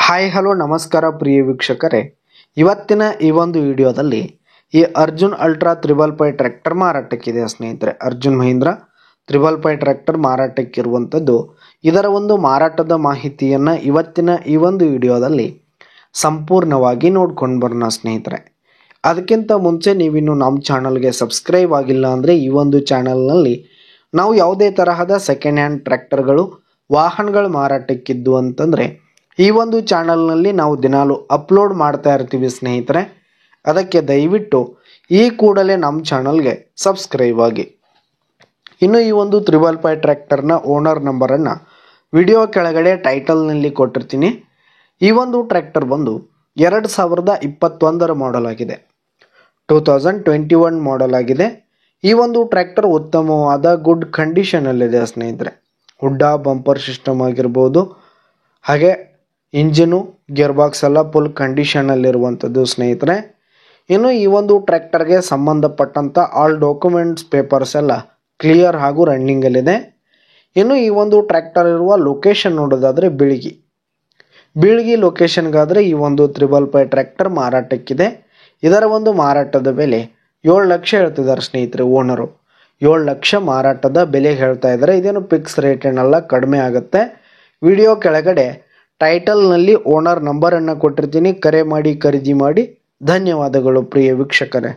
Hi hello ನಮಸ್ಕಾರ ಪ್ರಿಯ ವೀಕ್ಷಕರೇ, ಇವತ್ತಿನ ಈ ಒಂದು ವಿಡಿಯೋದಲ್ಲಿ ಈ ಅರ್ಜುನ್ ಅಲ್ಟ್ರಾ 555 ಟ್ರ್ಯಾಕ್ಟರ್ ಮಾರಾಟಕ್ಕಿದೆ ಸ್ನೇಹಿತರೆ. ಅರ್ಜುನ್ ಮಹೀಂದ್ರ 555 ಟ್ರ್ಯಾಕ್ಟರ್ ಮಾರಾಟಕ್ಕಿರುವಂಥದ್ದು. ಇದರ ಒಂದು ಮಾರಾಟದ ಮಾಹಿತಿಯನ್ನು ಇವತ್ತಿನ ಈ ಒಂದು ವಿಡಿಯೋದಲ್ಲಿ ಸಂಪೂರ್ಣವಾಗಿ ನೋಡ್ಕೊಂಡು ಬರೋಣ ಸ್ನೇಹಿತರೆ. ಅದಕ್ಕಿಂತ ಮುಂಚೆ ನೀವಿನ್ನು ನಮ್ಮ ಚಾನಲ್ಗೆ ಸಬ್ಸ್ಕ್ರೈಬ್ ಆಗಿಲ್ಲ ಅಂದರೆ ಈ ಒಂದು ಚಾನಲ್ನಲ್ಲಿ ನಾವು ಯಾವುದೇ ತರಹದ ಸೆಕೆಂಡ್ ಹ್ಯಾಂಡ್ ಟ್ರ್ಯಾಕ್ಟರ್ಗಳು ವಾಹನಗಳು ಮಾರಾಟಕ್ಕಿದ್ದು ಅಂತಂದರೆ ಈ ಒಂದು ಚಾನಲ್ನಲ್ಲಿ ನಾವು ದಿನಾಲು ಅಪ್ಲೋಡ್ ಮಾಡ್ತಾ ಇರ್ತೀವಿ ಸ್ನೇಹಿತರೆ. ಅದಕ್ಕೆ ದಯವಿಟ್ಟು ಈ ಕೂಡಲೇ ನಮ್ಮ ಚಾನಲ್ಗೆ ಸಬ್ಸ್ಕ್ರೈಬ್ ಆಗಿ. ಇನ್ನು ಈ ಒಂದು 555 ಟ್ರ್ಯಾಕ್ಟರ್ನ ಓನರ್ ನಂಬರನ್ನು ವಿಡಿಯೋ ಕೆಳಗಡೆ ಟೈಟಲ್ನಲ್ಲಿ ಕೊಟ್ಟಿರ್ತೀನಿ. ಈ ಒಂದು ಟ್ರ್ಯಾಕ್ಟರ್ ಬಂದು 2021 ಮಾಡೆಲ್ ಆಗಿದೆ, 2021 ಮಾಡೆಲ್ ಆಗಿದೆ. ಈ ಒಂದು ಟ್ರ್ಯಾಕ್ಟರ್ ಉತ್ತಮವಾದ ಗುಡ್ ಕಂಡೀಷನಲ್ಲಿದೆ ಸ್ನೇಹಿತರೆ. ಹುಡ್ಡ ಬಂಪರ್ ಸಿಸ್ಟಮ್ ಆಗಿರ್ಬೋದು, ಹಾಗೆ ಇಂಜಿನು ಗೇರ್ ಬಾಕ್ಸ್ ಎಲ್ಲ ಫುಲ್ ಕಂಡೀಷನಲ್ಲಿರುವಂಥದ್ದು ಸ್ನೇಹಿತರೆ. ಇನ್ನು ಈ ಒಂದು ಟ್ರ್ಯಾಕ್ಟರ್ಗೆ ಸಂಬಂಧಪಟ್ಟಂಥ ಆಲ್ ಡಾಕ್ಯುಮೆಂಟ್ಸ್ ಪೇಪರ್ಸ್ ಎಲ್ಲ ಕ್ಲಿಯರ್ ಹಾಗೂ ರನ್ನಿಂಗಲ್ಲಿದೆ. ಇನ್ನು ಈ ಒಂದು ಟ್ರ್ಯಾಕ್ಟರ್ ಇರುವ ಲೊಕೇಶನ್ ನೋಡೋದಾದರೆ ಬೀಳ್ಗಿ ಲೊಕೇಶನ್ಗಾದರೆ ಈ ಒಂದು 555 ಟ್ರ್ಯಾಕ್ಟರ್ ಮಾರಾಟಕ್ಕಿದೆ. ಇದರ ಒಂದು ಮಾರಾಟದ ಬೆಲೆ 7 ಲಕ್ಷ ಹೇಳ್ತಿದ್ದಾರೆ ಸ್ನೇಹಿತರೆ. ಓನರು 7 ಲಕ್ಷ ಮಾರಾಟದ ಬೆಲೆ ಹೇಳ್ತಾ ಇದ್ದಾರೆ. ಇದೇನು ಫಿಕ್ಸ್ ರೇಟ್ ಏನಲ್ಲ, ಕಡಿಮೆ ಆಗುತ್ತೆ. ವಿಡಿಯೋ ಕೆಳಗಡೆ ಟೈಟಲ್ನಲ್ಲಿ ಓನರ್ ನಂಬರನ್ನು ಕೊಟ್ಟಿರ್ತೀನಿ. ಕರೆ ಮಾಡಿ ಖರೀದಿ ಮಾಡಿ. ಧನ್ಯವಾದಗಳು ಪ್ರಿಯ ವೀಕ್ಷಕರೇ.